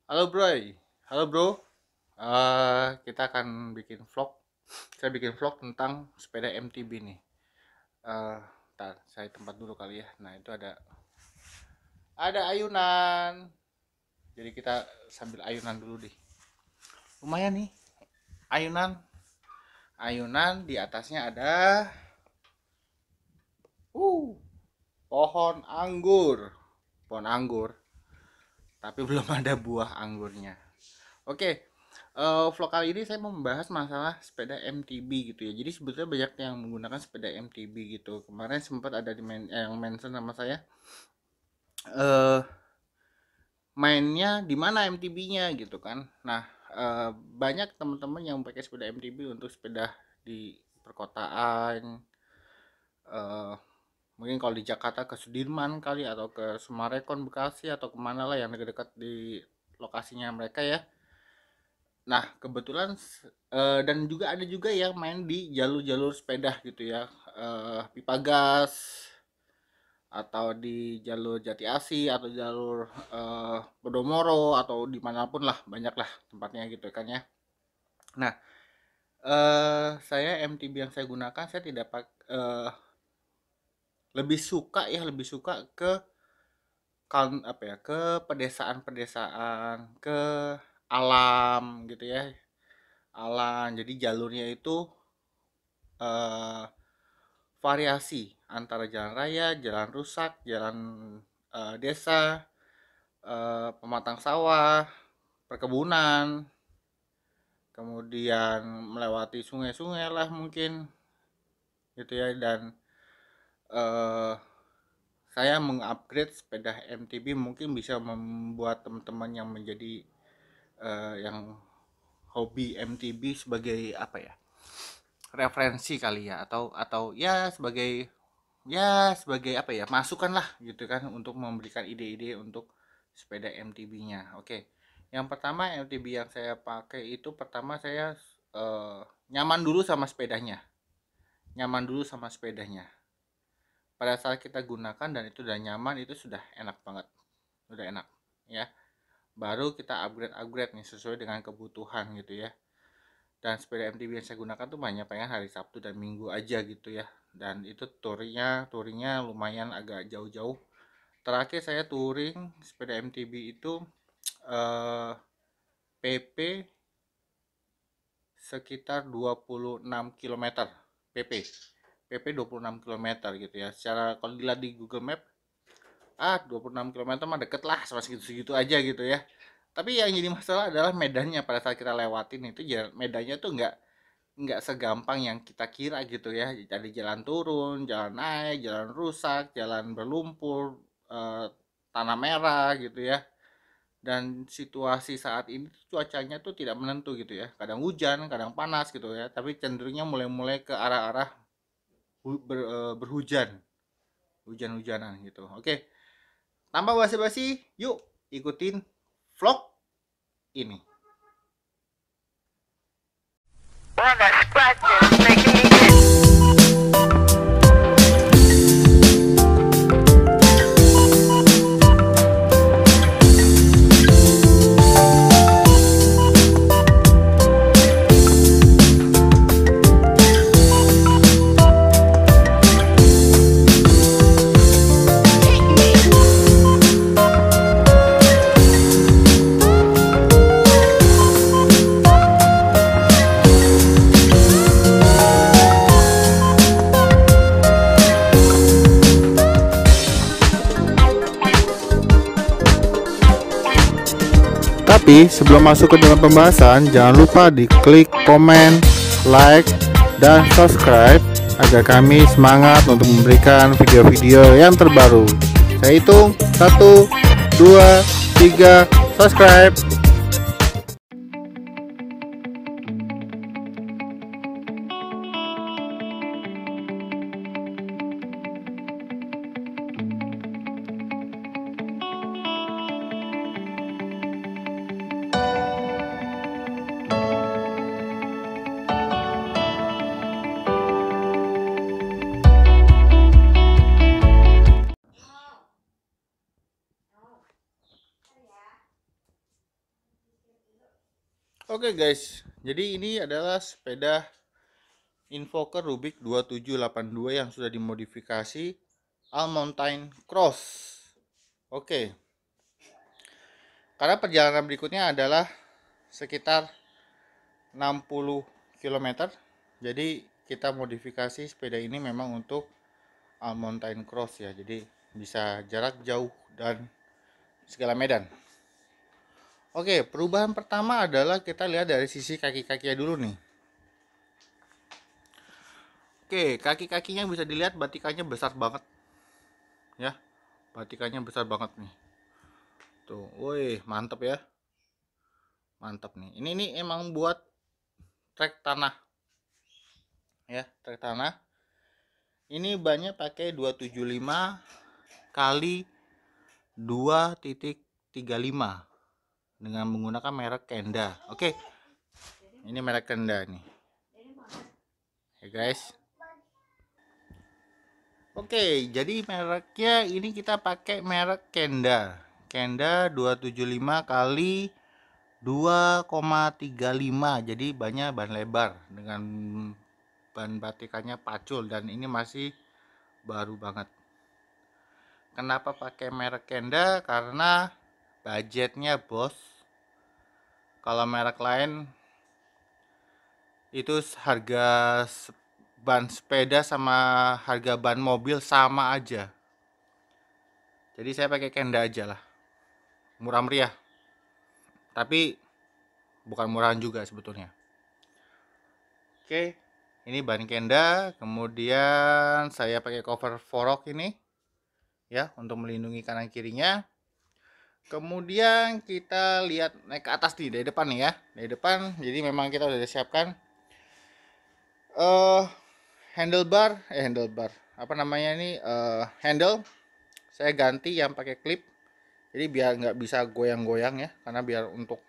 Halo bro, halo bro. Kita akan bikin vlog. Saya bikin vlog tentang sepeda MTB nih. Ntar saya tempat dulu kali ya. Nah itu ada ayunan. Jadi kita sambil ayunan dulu deh. Lumayan nih, ayunan. Ayunan di atasnya ada uh pohon anggur. Pohon anggur, tapi belum ada buah anggurnya. Oke, vlog kali ini saya mau membahas masalah sepeda MTB gitu ya. Jadi sebetulnya banyak yang menggunakan sepeda MTB gitu. Kemarin sempat ada yang mention sama saya, eh mainnya di mana MTB-nya gitu kan. Nah, banyak teman-teman yang pakai sepeda MTB untuk sepeda di perkotaan. eh Mungkin kalau di Jakarta ke Sudirman kali, atau ke Sumarekon Bekasi, atau kemana lah yang dekat-dekat di lokasinya mereka ya. Nah, kebetulan dan juga ada juga yang main di jalur-jalur sepeda gitu ya. Pipa gas, atau di jalur Jati Asih, atau jalur Podomoro, atau dimanapun lah, banyak lah tempatnya gitu kan ya. Nah, saya MTB yang saya gunakan, saya tidak lebih suka ke apa ya, ke pedesaan-pedesaan, ke alam gitu ya. Alam, jadi jalurnya itu eh, variasi antara jalan raya, jalan rusak, jalan desa, pematang sawah, perkebunan, kemudian melewati sungai-sungai lah mungkin gitu ya. Dan eh, saya mengupgrade sepeda MTB mungkin bisa membuat teman-teman yang menjadi yang hobi MTB sebagai apa ya, referensi kali ya, atau ya sebagai apa ya, masukan lah gitu kan, untuk memberikan ide-ide untuk sepeda MTB-nya. Oke, yang pertama MTB yang saya pakai itu, pertama saya nyaman dulu sama sepedanya. Pada saat kita gunakan dan itu udah nyaman, itu sudah enak banget, udah enak ya. Baru kita upgrade nih sesuai dengan kebutuhan gitu ya. Dan sepeda MTB yang saya gunakan tuh banyak pengen hari Sabtu dan Minggu aja gitu ya. Dan itu touringnya lumayan agak jauh-jauh. Terakhir saya touring sepeda MTB itu eh, PP sekitar 26 km. PP 26 km gitu ya. Secara kalau dilihat di Google Map, 26 km mah deket lah, sama segitu-segitu aja gitu ya. Tapi yang jadi masalah adalah medannya. Pada saat kita lewatin itu, medannya tuh nggak segampang yang kita kira gitu ya. Jadi jalan turun, jalan naik, jalan rusak, jalan berlumpur, tanah merah gitu ya. Dan situasi saat ini cuacanya tuh tidak menentu gitu ya. Kadang hujan, kadang panas gitu ya. Tapi cenderungnya mulai-mulai ke arah-arah berhujan, hujan-hujanan gitu. Oke, tanpa basa-basi, yuk ikutin vlog ini. Tapi sebelum masuk ke dalam pembahasan, jangan lupa diklik komen, like, dan subscribe agar kami semangat untuk memberikan video-video yang terbaru. Saya hitung 1, 2, 3, subscribe. Oke guys, jadi ini adalah sepeda Invoker Rubik 2782 yang sudah dimodifikasi All Mountain Cross. Oke, karena perjalanan berikutnya adalah sekitar 60 km. Jadi kita modifikasi sepeda ini memang untuk All Mountain Cross ya. Jadi bisa jarak jauh dan segala medan. Oke, perubahan pertama adalah kita lihat dari sisi kaki-kakinya dulu nih. Oke, kaki-kakinya bisa dilihat batikannya besar banget. Ya, batikannya besar banget nih. Tuh, woi, mantep ya. Mantep nih. Ini emang buat trek tanah. Ya, trek tanah. Ini bannya pakai 275 kali 2.35 dengan menggunakan merek Kenda. Oke. Ini merek Kenda nih. Ya guys. Oke, jadi mereknya ini kita pakai merek Kenda. Kenda 275 kali 2,35. Jadi banyak ban lebar dengan ban batikannya pacul dan ini masih baru banget. Kenapa pakai merek Kenda? Karena budgetnya bos. Kalau merek lain itu harga ban sepeda sama harga ban mobil sama aja. Jadi saya pakai Kenda aja lah. Murah meriah. Tapi bukan murahan juga sebetulnya. Oke, ini ban Kenda. Kemudian saya pakai cover forok ini ya untuk melindungi kanan kirinya. Kemudian kita lihat naik ke atas nih dari depan nih ya. Dari depan jadi memang kita udah siapkan handlebar apa namanya ini handle saya ganti yang pakai klip jadi biar nggak bisa goyang-goyang ya karena biar untuk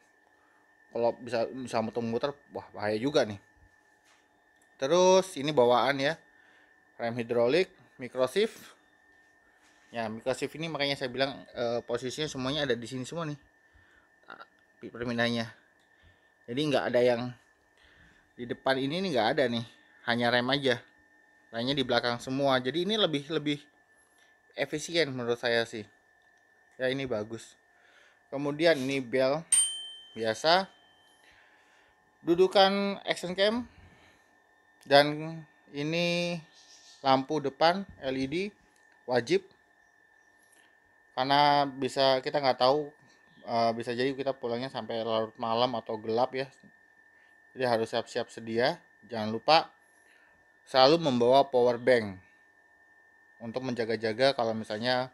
kalau bisa muter-muter wah bahaya juga nih. Terus ini bawaan ya, rem hidrolik microshift ya. Microshift ini makanya saya bilang posisinya semuanya ada di sini semua nih permindaannya, jadi nggak ada yang di depan ini nih, nggak ada nih, hanya rem aja, lainnya di belakang semua. Jadi ini lebih efisien menurut saya sih ya, ini bagus. Kemudian ini bel biasa, dudukan action cam, dan ini lampu depan LED wajib karena bisa kita nggak tahu bisa jadi kita pulangnya sampai larut malam atau gelap ya, jadi harus siap-siap sedia. Jangan lupa selalu membawa power bank untuk menjaga-jaga kalau misalnya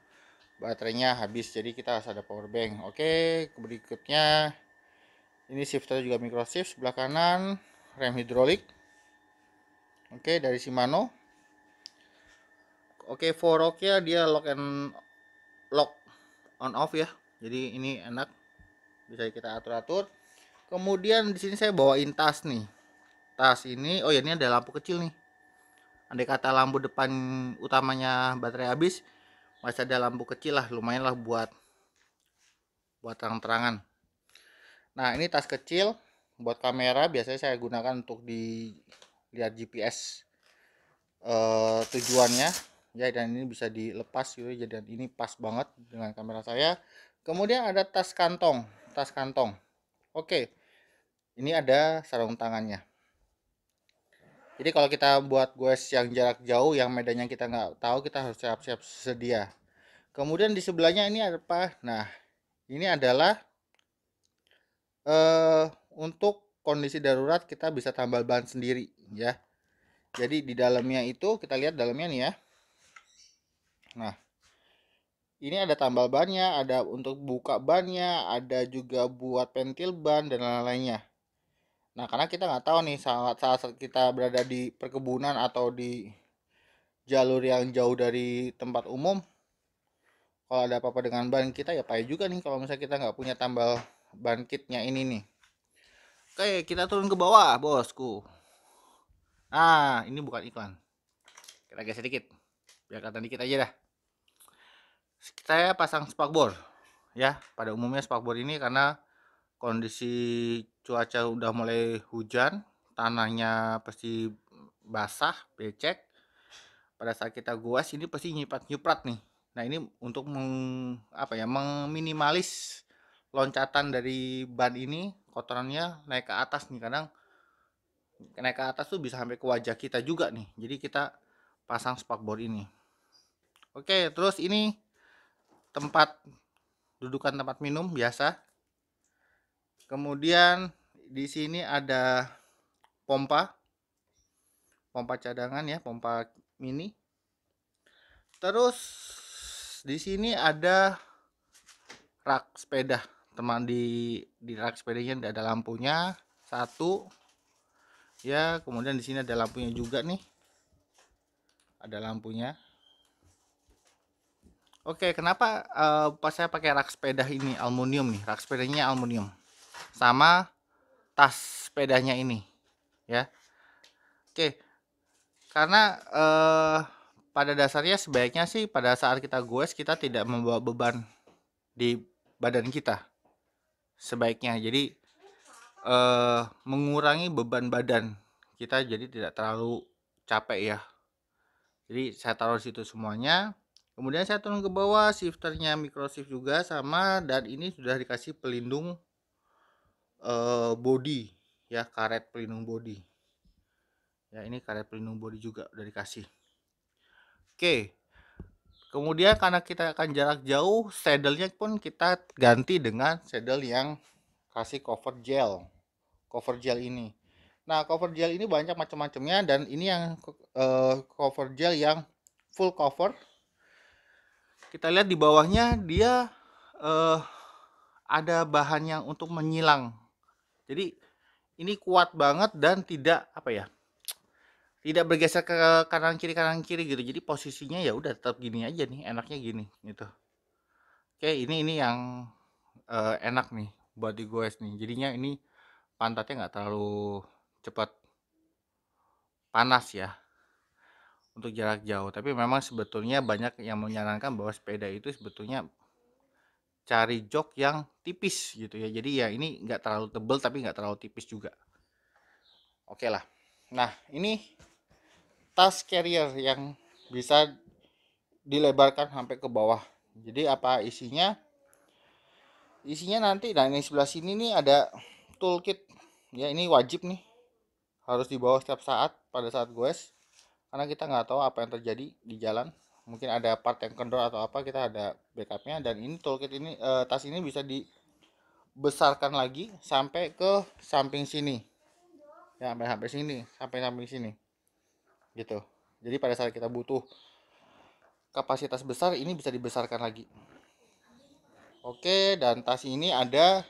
baterainya habis, jadi kita harus ada power bank. Oke, berikutnya ini shifter juga microshift sebelah kanan, rem hidrolik oke dari Shimano. Oke, foroknya dia lock on off ya, jadi ini enak bisa kita atur-atur. Kemudian di sini saya bawain tas nih. Tas ini oh ya, ini ada lampu kecil nih, andai kata lampu depan utamanya baterai habis masih ada lampu kecil lah, lumayan lah buat terang-terangan. Nah ini tas kecil buat kamera, biasanya saya gunakan untuk lihat GPS tujuannya ya, dan ini bisa dilepas gitu, jadi ini pas banget dengan kamera saya. Kemudian ada tas kantong. Oke, ini ada sarung tangannya, jadi kalau kita buat goes yang jarak jauh yang medannya kita nggak tahu, kita harus siap-siap sedia. Kemudian di sebelahnya ini ada apa? Nah ini adalah untuk kondisi darurat kita bisa tambal ban sendiri ya. Jadi di dalamnya itu kita lihat dalamnya nih ya. Nah ini ada tambal bannya, ada untuk buka bannya, ada juga buat pentil ban dan lain-lainnya. Nah karena kita nggak tahu nih saat kita berada di perkebunan atau di jalur yang jauh dari tempat umum, kalau ada apa-apa dengan ban kita ya payah juga nih kalau misalnya kita nggak punya tambal ban kitnya ini nih. Oke, kita turun ke bawah bosku. Nah ini bukan iklan, kita geser sedikit biar kelihatan dikit aja dah. Saya pasang spakbor ya, pada umumnya spakbor ini karena kondisi cuaca udah mulai hujan, tanahnya pasti basah, becek. Pada saat kita goes ini pasti nyiprat-nyiprat nih. Nah, ini untuk meminimalis loncatan dari ban ini, kotorannya naik ke atas nih. Kadang naik ke atas tuh bisa sampai ke wajah kita juga nih. Jadi kita pasang spakbor ini. Oke, terus ini tempat dudukan tempat minum biasa. Kemudian di sini ada pompa cadangan ya, pompa mini. Terus di sini ada rak sepeda. Teman di rak sepedanya ada lampunya satu. Ya, kemudian di sini ada lampunya juga nih. Ada lampunya. Oke, kenapa pas saya pakai rak sepeda ini aluminium nih? Rak sepedanya aluminium. Sama tas sepedanya ini, ya. Oke, karena pada dasarnya sebaiknya sih pada saat kita goes kita tidak membawa beban di badan kita. Sebaiknya. Jadi mengurangi beban badan kita jadi tidak terlalu capek ya. Jadi saya taruh di situ semuanya. Kemudian saya turun ke bawah, shifternya micro shift juga sama, dan ini sudah dikasih pelindung body ya, karet pelindung body. Ya, ini karet pelindung body juga udah dikasih. Oke. Kemudian karena kita akan jarak jauh, saddle-nya pun kita ganti dengan saddle yang kasih cover gel. Cover gel ini. Nah, cover gel ini banyak macam-macamnya, dan ini yang cover gel yang full cover. Kita lihat di bawahnya dia ada bahan yang untuk menyilang. Jadi ini kuat banget dan tidak tidak bergeser ke kanan kiri gitu. Jadi posisinya ya udah tetap gini aja nih, enaknya gini gitu. Oke, ini yang enak nih buat digoes nih. Jadinya ini pantatnya nggak terlalu cepat panas ya untuk jarak jauh. Tapi memang sebetulnya banyak yang menyarankan bahwa sepeda itu sebetulnya cari jok yang tipis gitu ya. Jadi ya ini nggak terlalu tebel tapi nggak terlalu tipis juga. Oke lah. Nah, ini tas carrier yang bisa dilebarkan sampai ke bawah. Jadi apa isinya? Isinya nanti, nah ini sebelah sini nih ada toolkit. Ya, ini wajib nih. Harus dibawa setiap saat pada saat goes. Karena kita nggak tahu apa yang terjadi di jalan. Mungkin ada part yang kendor atau apa, kita ada backupnya. Dan ini toolkit ini, tas ini bisa dibesarkan lagi sampai ke samping sini. Ya, sampai sini, sampai samping sini. Gitu. Jadi pada saat kita butuh kapasitas besar, ini bisa dibesarkan lagi. Oke, dan tas ini ada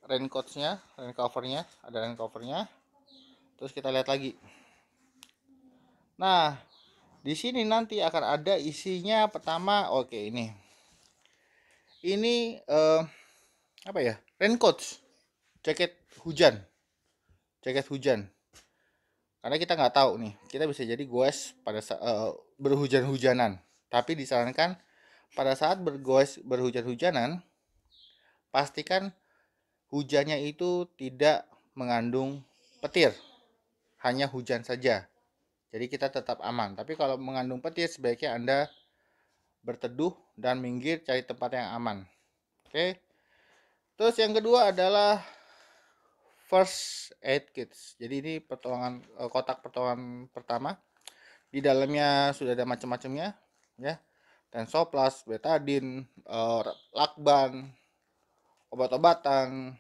rain covernya, ada rain covernya. Terus kita lihat lagi. Nah, di sini nanti akan ada isinya. Pertama, oke, ini apa ya? Raincoat, jaket hujan, Karena kita nggak tahu nih, kita bisa jadi goes pada saat berhujan-hujanan. Tapi disarankan pada saat bergoes berhujan-hujanan, pastikan hujannya itu tidak mengandung petir, hanya hujan saja. Jadi kita tetap aman. Tapi kalau mengandung petir, sebaiknya Anda berteduh dan minggir cari tempat yang aman. Oke. Terus yang kedua adalah first aid kits. Jadi ini kotak pertolongan pertama. Di dalamnya sudah ada macam-macamnya ya. Tensoplas, betadine, lakban, obat-obatan,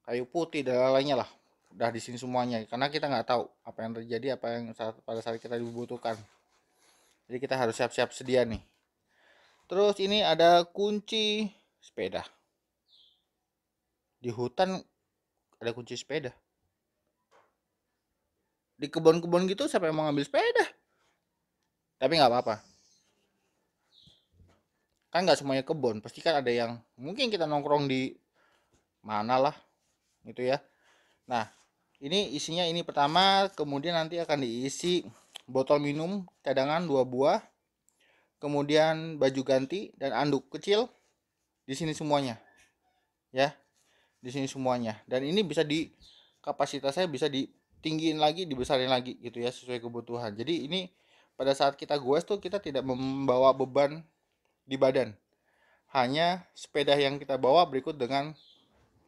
kayu putih dan lain-lainnya lah. Udah di sini semuanya karena kita nggak tahu apa yang terjadi, apa yang pada saat kita dibutuhkan. Jadi kita harus siap-siap sedia nih. Terus ini ada kunci sepeda. Di hutan ada kunci sepeda. Di kebun-kebun gitu siapa yang mau ngambil sepeda? Tapi nggak apa-apa. Kan nggak semuanya kebun. Pasti kan ada yang mungkin kita nongkrong di mana lah gitu ya. Nah, ini isinya ini pertama, kemudian nanti akan diisi botol minum cadangan 2 buah, kemudian baju ganti dan anduk kecil di sini semuanya. Ya. di sini semuanya. Dan ini bisa di kapasitasnya bisa ditinggiin lagi, dibesarin lagi gitu ya sesuai kebutuhan. Jadi ini pada saat kita goes tuh kita tidak membawa beban di badan. Hanya sepeda yang kita bawa berikut dengan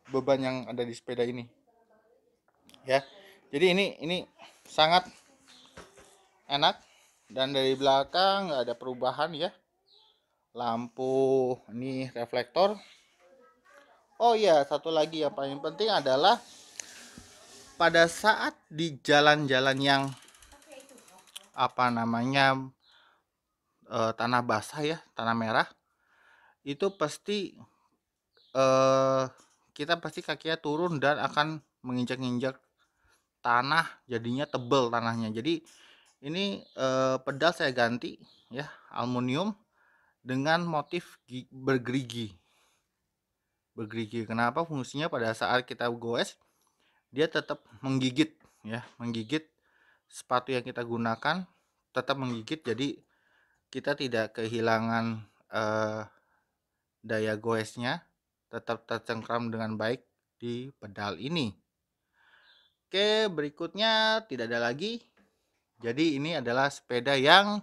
beban yang ada di sepeda ini. Ya. Jadi ini sangat enak, dan dari belakang nggak ada perubahan ya. Lampu ini reflektor. Oh iya, satu lagi yang paling penting adalah pada saat di jalan-jalan yang apa namanya tanah basah ya, tanah merah, itu pasti eh, kita pasti kakinya turun dan akan menginjak-injak tanah, jadinya tebel tanahnya. Jadi ini pedal saya ganti ya, aluminium dengan motif bergerigi. Bergerigi. Kenapa? Fungsinya pada saat kita goes dia tetap menggigit ya, menggigit sepatu yang kita gunakan, tetap menggigit, jadi kita tidak kehilangan daya goesnya, tetap tercengkram dengan baik di pedal ini. Oke, berikutnya tidak ada lagi. Jadi ini adalah sepeda yang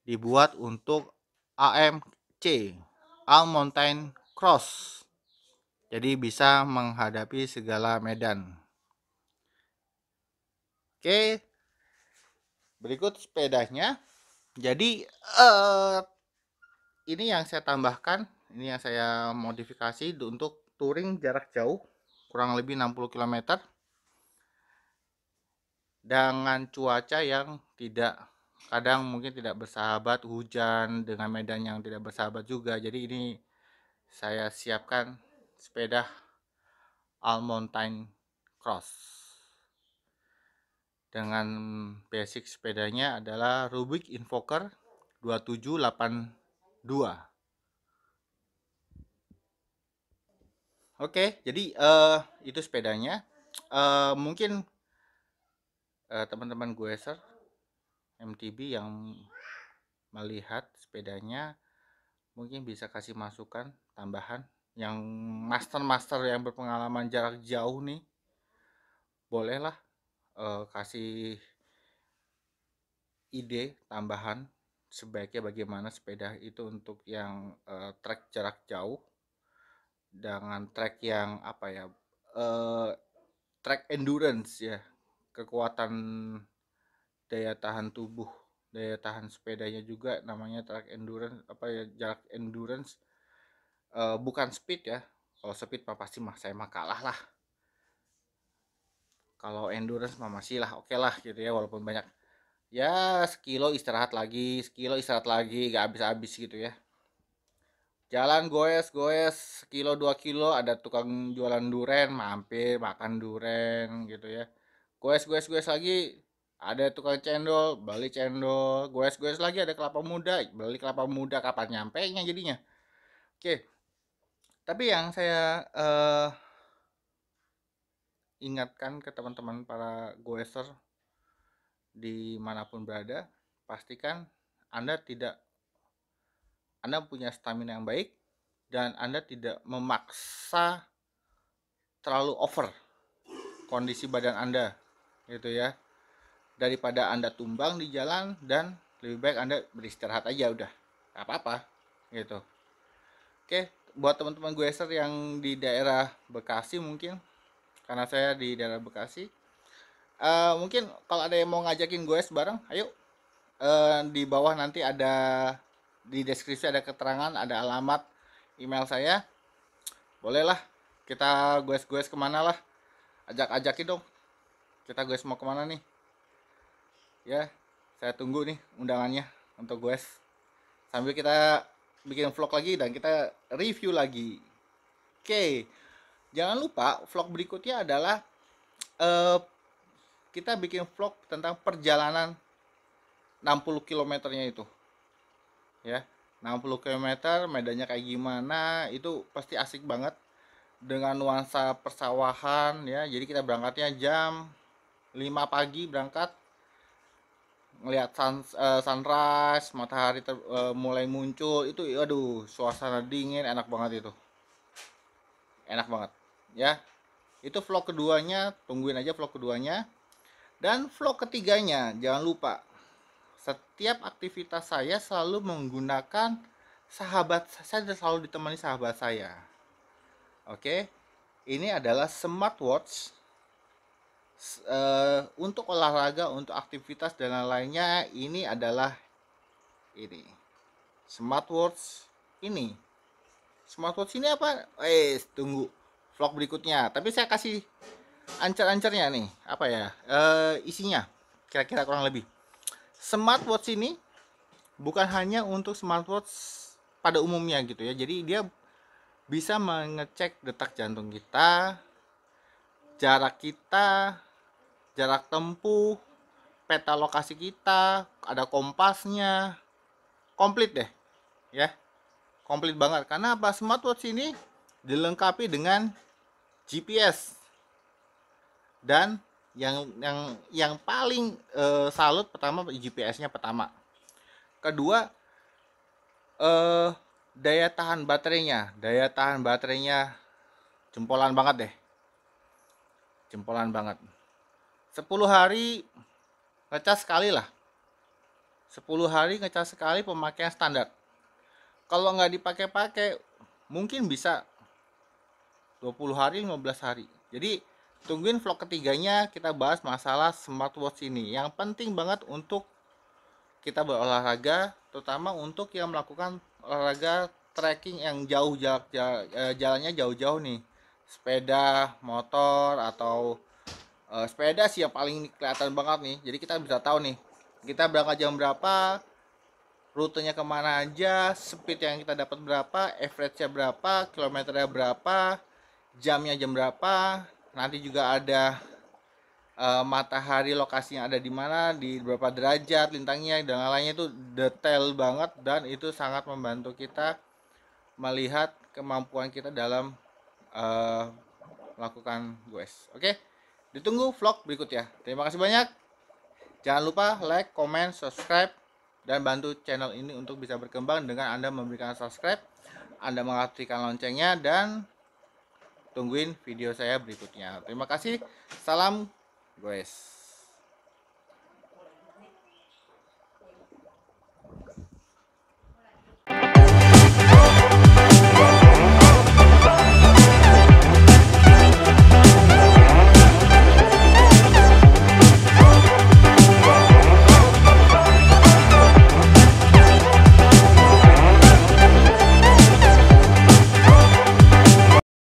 dibuat untuk AMC, All Mountain Cross. Jadi bisa menghadapi segala medan. Oke, berikut sepedanya. Jadi ini yang saya tambahkan, ini yang saya modifikasi untuk touring jarak jauh, kurang lebih 60 km dengan cuaca yang tidak, kadang mungkin tidak bersahabat, hujan dengan medan yang tidak bersahabat juga. Jadi ini saya siapkan sepeda All Mountain Cross. Dengan basic sepedanya adalah Rubik Invoker 2782. Oke, jadi itu sepedanya. Mungkin teman-teman Goeser MTB yang melihat sepedanya mungkin bisa kasih masukan tambahan. Yang master yang berpengalaman jarak jauh nih, bolehlah kasih ide tambahan sebaiknya bagaimana sepeda itu untuk yang trek jarak jauh dengan trek yang apa ya, trek endurance ya, kekuatan daya tahan tubuh, daya tahan sepedanya juga namanya trek endurance, apa ya, jarak endurance, bukan speed ya. Kalau speed pasti saya kalah lah. Kalau endurance masih lah, oke lah gitu ya, walaupun banyak ya, sekilo istirahat lagi, gak habis-habis gitu ya. Jalan goes sekilo 2 kilo, ada tukang jualan duren, mampir makan duren gitu ya. Goes lagi, ada tukang cendol, beli cendol. Goes lagi, ada kelapa muda, beli kelapa muda. Kapan nyampe nya jadinya? Oke, tapi yang saya ingatkan ke teman-teman para goeser dimanapun berada, pastikan Anda punya stamina yang baik dan Anda tidak memaksa terlalu over kondisi badan Anda gitu ya, daripada Anda tumbang di jalan, dan lebih baik Anda beristirahat aja udah, gak apa-apa gitu. Oke, buat teman-teman Goeser yang di daerah Bekasi, mungkin karena saya di daerah Bekasi, mungkin kalau ada yang mau ngajakin goes bareng, ayo. Di bawah nanti ada, di deskripsi ada keterangan, ada alamat email saya. Bolehlah kita goes kemana lah, ajak-ajakin dong, kita goes mau kemana nih ya. Saya tunggu nih undangannya untuk goes, sambil kita bikin vlog lagi dan kita review lagi. Oke, jangan lupa vlog berikutnya adalah kita bikin vlog tentang perjalanan 60 km-nya itu ya. 60 km medannya kayak gimana, itu pasti asik banget dengan nuansa persawahan ya. Jadi kita berangkatnya jam 5 pagi berangkat, ngelihat sunrise, matahari mulai muncul itu, aduh, suasana dingin, enak banget itu, enak banget. ya. Itu vlog keduanya, tungguin aja vlog keduanya. Dan vlog ketiganya, jangan lupa, setiap aktivitas saya selalu menggunakan sahabat, saya selalu ditemani sahabat saya. Oke, ini adalah smartwatch untuk olahraga, untuk aktivitas dan lain-lainnya. Ini adalah ini smartwatch ini. Smartwatch ini apa? Tunggu vlog berikutnya. Tapi saya kasih ancer-ancernya nih. Apa ya? Isinya kira-kira kurang lebih. Smartwatch ini bukan hanya untuk smartwatch pada umumnya gitu ya. Jadi dia bisa mengecek detak jantung kita, jarak kita, jarak tempuh, peta lokasi kita, ada kompasnya, komplit deh, ya, komplit banget. Karena apa? Smartwatch ini dilengkapi dengan GPS dan yang paling salut pertama GPS-nya pertama. Kedua, eh daya tahan baterainya jempolan banget deh, jempolan banget. 10 hari ngecas sekali lah, 10 hari ngecas sekali, pemakaian standar. Kalau nggak dipakai-pakai mungkin bisa 20 hari, 15 hari. Jadi tungguin vlog ketiganya, kita bahas masalah smartwatch ini. Yang penting banget untuk kita berolahraga, terutama untuk yang melakukan olahraga trekking yang jauh, jalannya jauh-jauh nih, sepeda motor atau sepeda sih yang paling kelihatan banget nih. Jadi kita bisa tahu nih kita berangkat jam berapa, rutenya kemana aja, speed yang kita dapat berapa, average-nya berapa, kilometernya berapa, jamnya jam berapa. Nanti juga ada matahari, lokasinya ada di mana, di berapa derajat lintangnya dan lainnya. Itu detail banget dan itu sangat membantu kita melihat kemampuan kita dalam melakukan goes. Oke, ditunggu vlog berikutnya. Terima kasih banyak. Jangan lupa like, comment, subscribe, dan bantu channel ini untuk bisa berkembang dengan Anda memberikan subscribe, Anda mengaktifkan loncengnya, dan tungguin video saya berikutnya. Terima kasih. Salam goes.